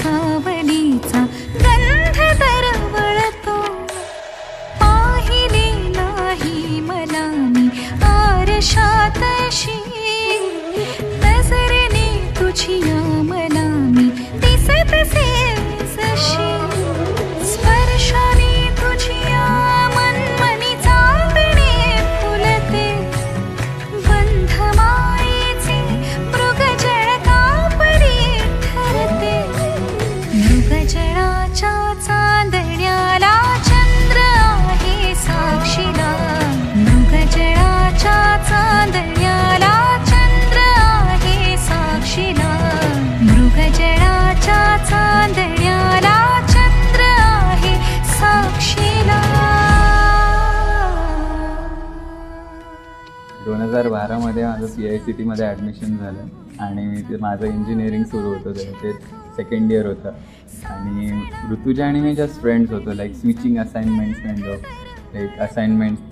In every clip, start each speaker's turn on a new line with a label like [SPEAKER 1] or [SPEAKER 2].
[SPEAKER 1] सावलीचा गंध दरवळतो. पाहिले नाही मला मी आरशातशी, नजरेने तुझिया मला मी दिसतसे जशी. स्पर्शाने तुझिया मनमनी चांदणे फुलते. बंध मायेचे मृगजळ कापरी ठरते. मृगजळाच्या चांदण्याला चंद्र आहे साक्षीला. मृगजळाच्या चांदण्याला चंद्र आहे साक्षीला. मृगजळाच्या चांदण्याला चंद्र आहे साक्षीला.
[SPEAKER 2] 2012मध्ये माझं CICTमध्ये ॲडमिशन झालं आणि ते माझं इंजिनिअरिंग सुरू होतं. ते सेकंड इयर होतं आणि ऋतुजा आणि मी जस्ट फ्रेंड्स होतो, like switching assignments kind of like assignments.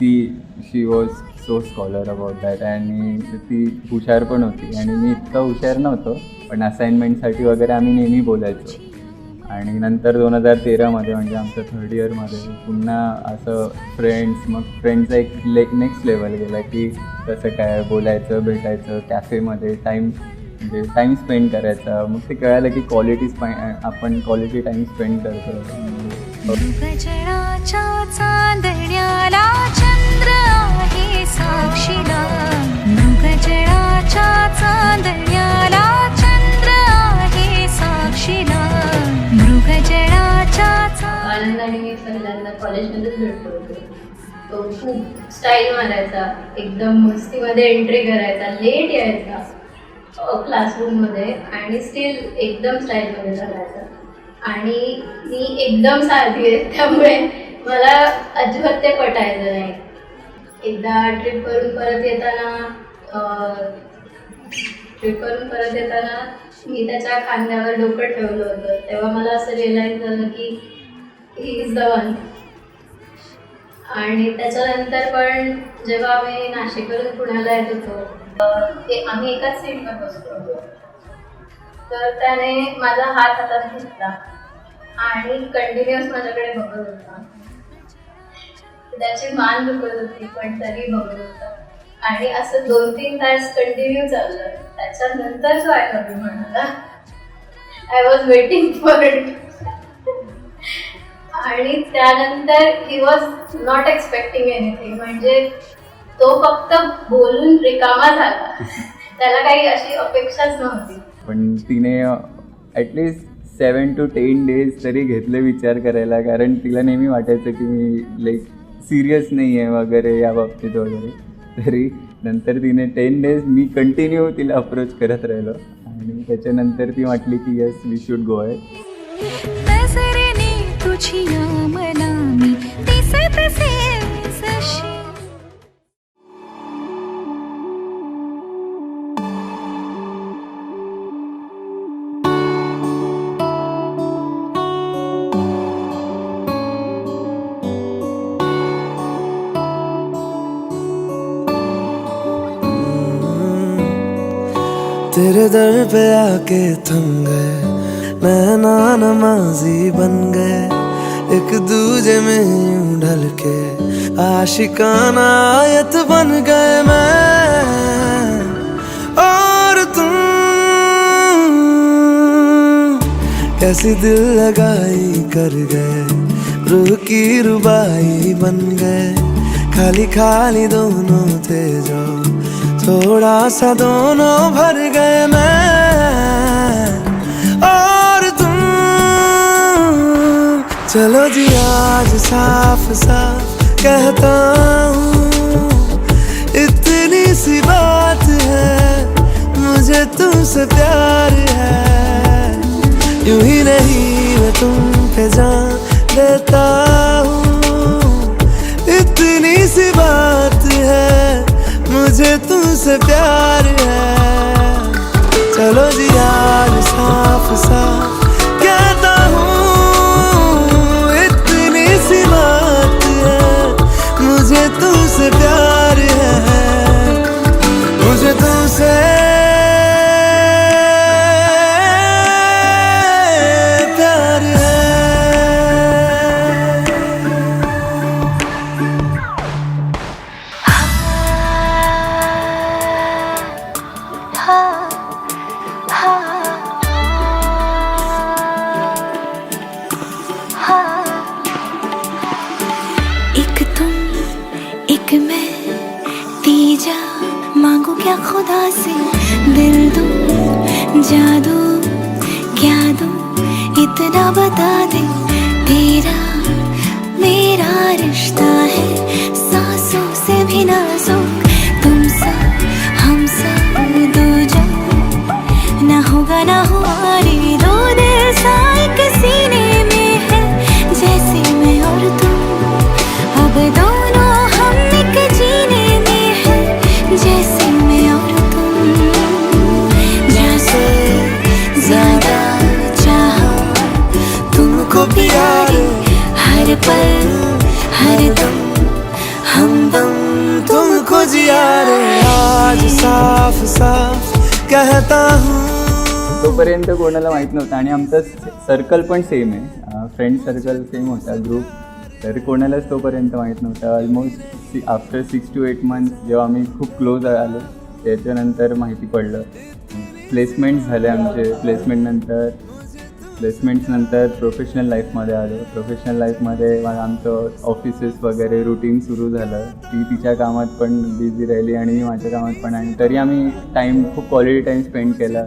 [SPEAKER 2] She was so scholar about that आणि ती हुशार पण होती आणि मी इतका हुशार नव्हतो, पण असाइनमेंटसाठी वगैरे आम्ही नेहमी बोलायचो. आणि नंतर 2013मध्ये म्हणजे आमच्या थर्ड इयरमध्ये पुन्हा असं फ्रेंड्स, मग फ्रेंडचा एक नेक्स्ट लेवल गेला की कसं काय बोलायचं, भेटायचं, कॅफेमध्ये म्हणजे टाईम स्पेंड करायचा. मग ते कळालं की आपण क्वालिटी टाईम स्पेंड करतो.
[SPEAKER 1] मृगजळाच्या चांदण्याला चंद्र आहे साक्षीला. मृगजळाच्या चांदण्याला चंद्र आहे साक्षीला. मृगजळाच्या
[SPEAKER 3] आनंद आणि मी पहिल्यांदा कॉलेजमध्येच भेटलो होतो. तो खूप स्टाईल मारायचा, एकदम मस्तीमध्ये एंट्री करायचा, लेट यायचा क्लासरूममध्ये आणि स्टील एकदम स्टाईलमध्ये चालायचा. आणि मी एकदम साधी आहे त्यामुळे मला अजिबात ते पटायचं नाही. एकदा ट्रिप करून परत येताना मी त्याच्या खांद्यावर डोकं ठेवलं होतं. तेव्हा मला असं रिअलाईज झालं की ही इज द वन. आणि त्याच्यानंतर पण जेव्हा आम्ही नाशिकवरून पुण्याला येत होतो ते आम्ही एकाच सीटवर बसलो होतो. तर त्याने माझा हात हातात घेतला आणि कंटिन्युअस माझ्याकडे बघत होता. त्याची मान दुखत होती पण तरी बघत होता. आणि असं 2-3 तास कंटिन्यू चाललं. त्याच्यानंतर जो आय लव्ह यू म्हणाला. I was waiting for it. आणि त्यानंतर he was not expecting anything. म्हणजे तो फक्त बोलून रिकामा झाला. त्याला काही अशी अपेक्षाच नव्हती.
[SPEAKER 2] पण तिने ॲटलिस्ट 7 to 10 days तरी घेतले विचार करायला, कारण तिला नेहमी वाटायचं की मी लाईक सिरियस नाही आहे वगैरे या बाबतीत वगैरे. तरी नंतर तिने 10 days मी कंटिन्यू तिला अप्रोच करत राहिलो आणि त्याच्यानंतर ती म्हटली की येस वी शुड गो आहे.
[SPEAKER 1] नजरेने तुझिया मला मी दिसतसे जशी.
[SPEAKER 4] तेरे दर पे आके थम गए, नैना नमाजी बन गए. एक दूजे में यूं ढल के आशिकाना आयत बन गए मैं और तुम. कैसी दिल लगाई कर गए, रूह की रुबाई बन गए. खाली खाली दोनों थे जो थोड़ा सा दोनों भर गए मैं और तुम. चलो जी आज साफ साफ कहता हूँ, इतनी सी बात है, मुझे तुमसे प्यार है. यूं ही नहीं मैं तुम पे जान देता हूँ, इतनी सी बात है, मुझे तुमसे प्यार है. चलो जी आज साफ साफ कहता हूँ, इतनी सी बात है, मुझे तुमसे प्यार है, मुझे तुमसे
[SPEAKER 1] क्या खुदा से दिल दूं जादू क्या दूं इतना बता दे तेरा मेरा रिश्ता है सांसों से भी नाजुक तुम सा हम सा दो जो ना होगा ना हुआ रे दो दिल सा एक सीने में है जैसे मैं और तुम अब दोनों हम एक जीने में है जैसे मैं और तुम जैसे ज्यादा चाहा तुमको प्यारे हर पल हर दम हमदम
[SPEAKER 4] तुमको जिया रे आज साफ साफ कहता हूँ.
[SPEAKER 2] तोपर्यंत कोणाला माहीत नव्हतं आणि आमचं सर्कल पण सेम आहे, फ्रेंड सर्कल सेम होता ग्रुप. तर कोणालाच तोपर्यंत माहीत नव्हतं. ऑलमोस्ट आफ्टर 6 to 8 months जेव्हा आम्ही खूप क्लोज आलो त्याच्यानंतर माहिती पडलं. प्लेसमेंट्स झाले आमचे. प्लेसमेंट्सनंतर प्रोफेशनल लाईफमध्ये आलो. प्रोफेशनल लाईफमध्ये आमचं ऑफिसेस वगैरे रुटीन सुरू झालं. ती तिच्या कामात पण बिझी राहिली आणि मी माझ्या कामात पण. आणि तरी आम्ही खूप क्वालिटी टाईम स्पेंड केला.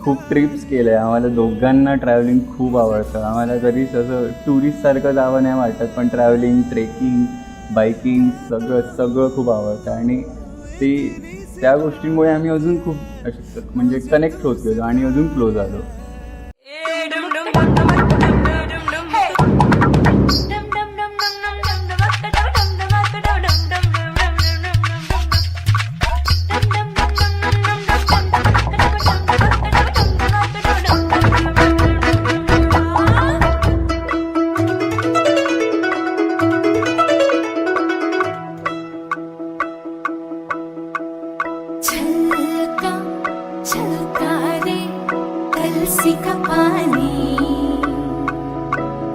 [SPEAKER 2] खूप ट्रिप्स केल्या. आम्हाला दोघांना ट्रॅव्हलिंग खूप आवडतं. आम्हाला कधी असं टुरिस्टसारखं जावं नाही वाटत, पण ट्रॅव्हलिंग, ट्रेकिंग, बायकिंग सगळं खूप आवडतं. आणि त्या गोष्टींमुळे आम्ही अजून खूप म्हणजे कनेक्ट होत गेलो आणि अजून क्लोज आलो.
[SPEAKER 1] छलका छलका रे कलसी का पानी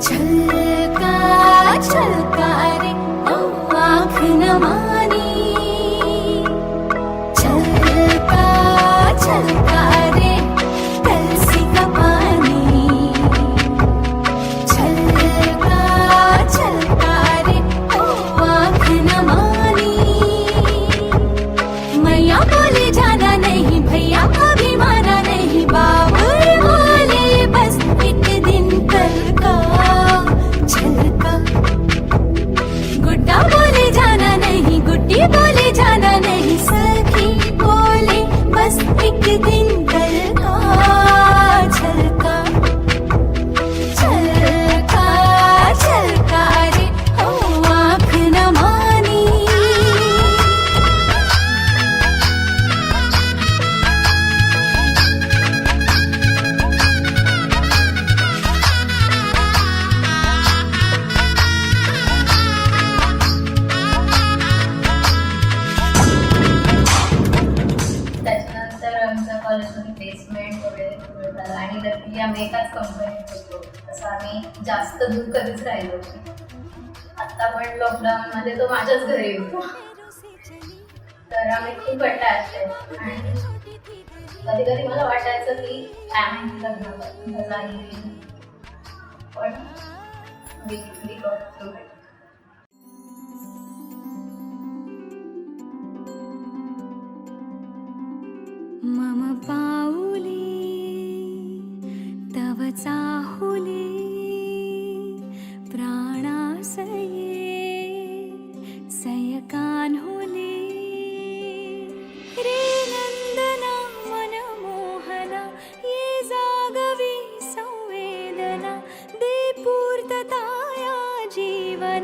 [SPEAKER 1] छलका छलका रे ओ आँख न मानी छलका छलका रे कलसी का पानी छलका छलका रे ओ आँख न मानी मैया बोले जाना नहीं भैया अभी माना नहीं बाबुल बोले बस एक दिन कल का छलका गुड्डा बोले जाना नहीं गुड्डी बोले जाना नहीं सखी बोले बस एक दिन कल का छलका छलका छलका रे ओ आँख न मानी
[SPEAKER 3] त्याच्यानंतर आमच्या कॉलेजमध्ये प्लेसमेंट वगैरे सुरू झालं आणि लकीली आम्ही एकाच कंपनीत होतो. तसं आम्ही जास्त दूर कधीच राहिलो. आत्ता पण लॉकडाऊनमध्ये तो माझ्याच घरी होतो. तर आम्ही खूप अटॅच आहे. आणि कधी कधी मला वाटायचं की आम्ही लग्न झाली पण we got through it.
[SPEAKER 1] मम पाऊले तव चाहुले प्राणासये सयकान्हुले रे नंदना मनमोहना ये जागवी संवेदना दे पूर्तता या जीवन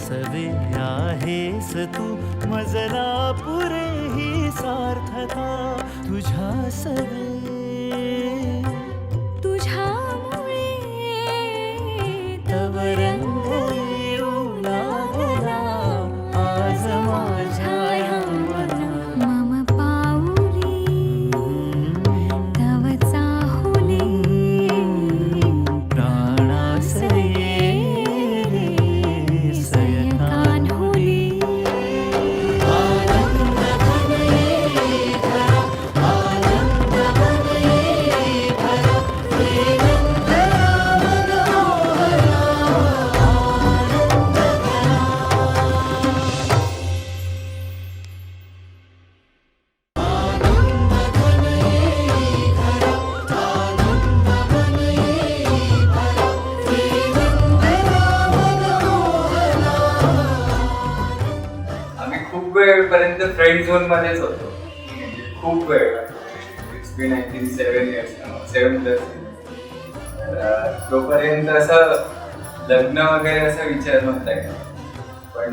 [SPEAKER 5] सवे आहेस तू मजला पुरे ही सार्थता तुझ्या सवे
[SPEAKER 1] तुझ्यामुळे
[SPEAKER 5] तव रंग येऊ लागला आज माझ्या या मना
[SPEAKER 1] मम पाऊली तव चाहुले
[SPEAKER 5] प्राणास ये रे सयकान्हुली आनंद घन ये खरा आनंद घन ये खरा श्रीनंद मनोहरा आनंद
[SPEAKER 2] आम्ही खूप वेळपर्यंत फ्रेंड झोन मध्येच होतो, म्हणजे खूप वेळ. It's been I think 7 years now, 7+ तोपर्यंत असं लग्न वगैरे असा विचार नव्हता केला. पण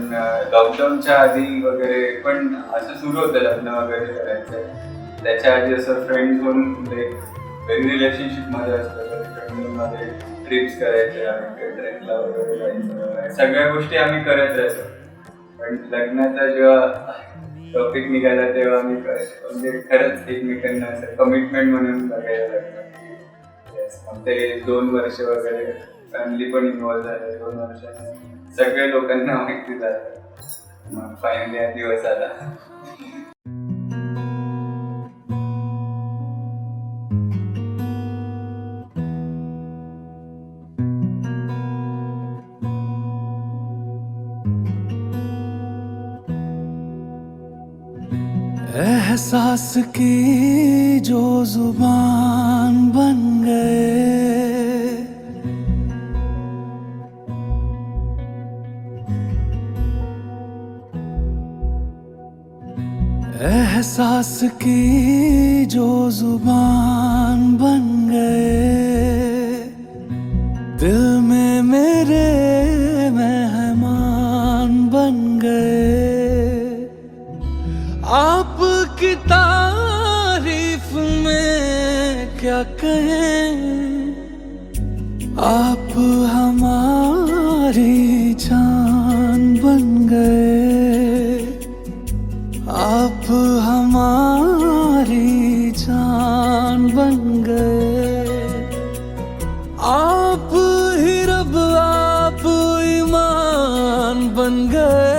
[SPEAKER 2] लॉकडाऊनच्या आधी वगैरे पण असं सुरू होतं लग्न वगैरे करायचं. त्याच्या आधी असं फ्रेंड झोन म्हणजे वेगळी रिलेशनशिपमध्ये असतं, फ्रेंड झोनमध्ये ट्रिप्स करायच्या, ट्रेकला वगैरे जायचं, सगळ्या गोष्टी आम्ही करत राहायचो. पण लग्नाचा जेव्हा टॉपिक निघाला तेव्हा आम्ही म्हणजे खरंच एकमेकांना असं कमिटमेंट म्हणून बघायला लागलं. मग ते 2 वर्ष वगैरे फॅमिली पण इन्व्हॉल्व्ह झाले. 2 वर्षांनी सगळ्या लोकांना माहिती झालं. मग फायनली हा दिवस आला.
[SPEAKER 4] एहसास की जो जुबान बन गए, एहसास की जो जुबान बन गए, दिल में मेरे मेहमान बन गए. आपकी तारीफ में क्या कहें, आप हमारी जान बन गए, आप हमारी जान बन गए. आप ही रब आप ईमान बन गए,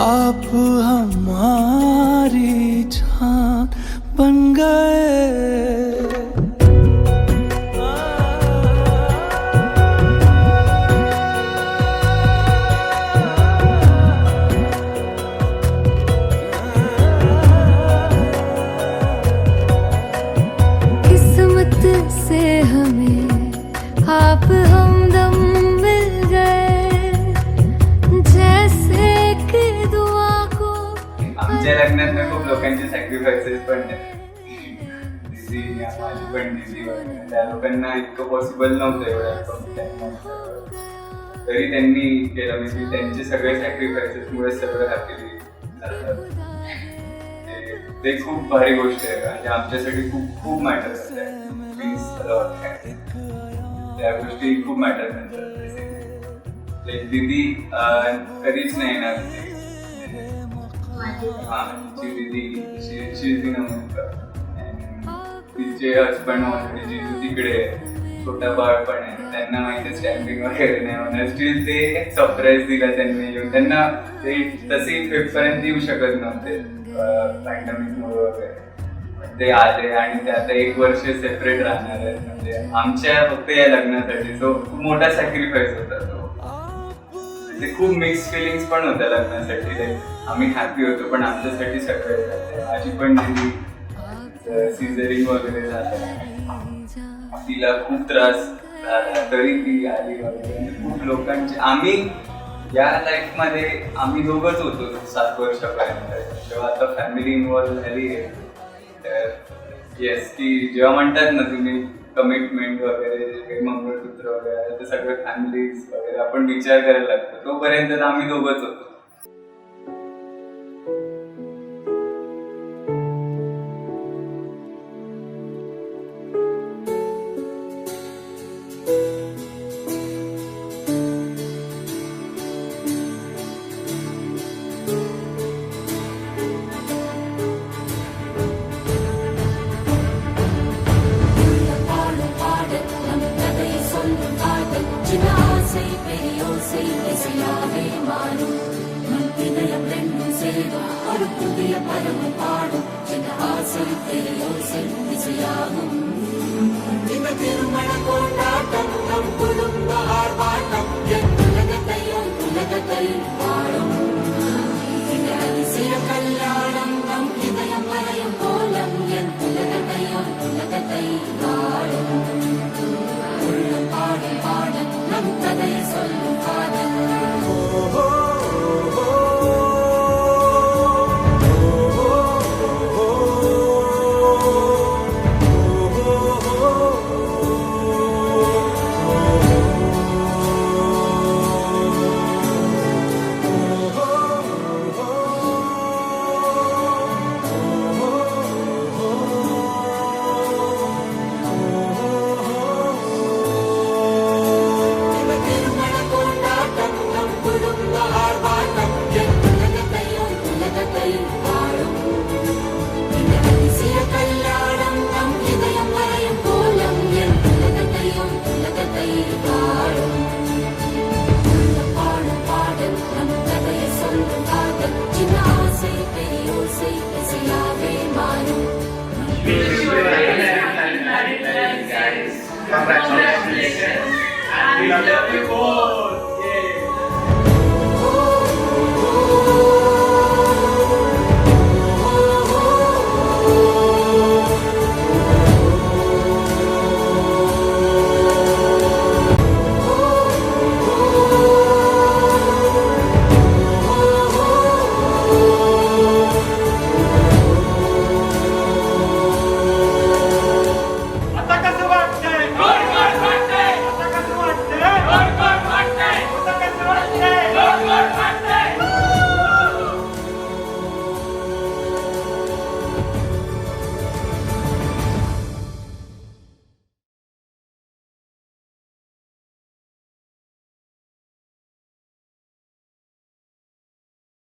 [SPEAKER 4] आप हमारी जान बन गए.
[SPEAKER 1] किस्मत से हमें आप हमदम मिल गए, जैसे कि दुआ को.
[SPEAKER 2] आमच्या लग्नात खूप लोकांचे सॅक्रिफायसेस पण आहेत. दीदी, माझी पण दीदी वगैरे, त्या लोकांना इतकं पॉसिबल नव्हतं एवढ्या कमी टाइममध्ये. तरी त्यांनी केलं, म्हणजे त्यांचे सगळे सॅक्रिफायसेसमुळे सगळं हॅपीली झालं. ते खूप भारी गोष्ट आहे, म्हणजे आमच्यासाठी खूप खूप मॅटर करते. त्या गोष्टी खूप मॅटर करतात. दीदी कधीच नाही येणार. तिचे हजबंड ऑलरेडी जिजू तिकडे छोटा बाळ पण आहे, त्यांना माहिती स्टॅम्पिंग वगैरे नाही होणार. स्टील ते सरप्राईज दिला त्यांनी येऊन. त्यांना ते तसे फेब्रुवारीपर्यंत येऊ शकत नव्हते पॅन्डेमिकमुळे वगैरे. ते आले आणि ते आता 1 वर्ष सेपरेट राहणार आहेत, म्हणजे आमच्या फक्त या लग्नासाठी. तो खूप मोठा सॅक्रिफाईस होता तो. ते खूप मिक्स फिलिंग्स पण होत्या लग्नासाठी. आम्ही हॅपी होतो, पण आमच्यासाठी सगळं. माझी पण दिदी सिझरिंग वगैरे झालं, तिला खूप त्रास झाला, तरी ती आली वगैरे. खूप लोकांचे आम्ही या लाईफमध्ये आम्ही दोघंच होतो 7 वर्षापर्यंत. जेव्हा आता फॅमिली इन्व्हॉल्व्ह झाली आहे, तर येस, की जेव्हा म्हणतात ना तुम्ही कमिटमेंट वगैरे जे काही मंगळसूत्र वगैरे आहे, ते सगळं फॅमिलीज वगैरे आपण विचार करायला लागतो. तोपर्यंत तर आम्ही दोघंच होतो.
[SPEAKER 1] பாடும் பாடல் நம் கதை சொல்லும் காதல் சின்ன ஆசை பெரியோசை இசையாவே மாறும் நம் இதயம் ரெண்டும் சேரும் ஒரு புதிய பருவம் பாடும் சின்ன ஆசை பெரியோசை இசையாகும் இந்த திருமண கொண்டாட்டம் நம் குடும்ப ஆர்ப்பாட்டம் என் உலகத்தை வாழும் இந்த அதிசய கல்யாணம் நம் இதயம் வரையும் கோலம் என் உலகத்தை வாழும் உள்ளம் பாடும் பாடல் நம் கதையை சொல்லும் காதல் இந்த திருமண கொண்டாட்டம் நம் குடும்ப ஆர்ப்பாட்டம் என் உலகத்தை வாழும் இந்த அதிசய கல்யாணம் நம் இதயம் வரையும் கோலம் என் உலகத்தை வாழும் உள்ளம் பாடும் பாடல் நம் கதையை சொல்லும் காதல் சின்ன ஆசை பெரியோசை இசையாவே மாறும்
[SPEAKER 5] Congratulations. We love you all.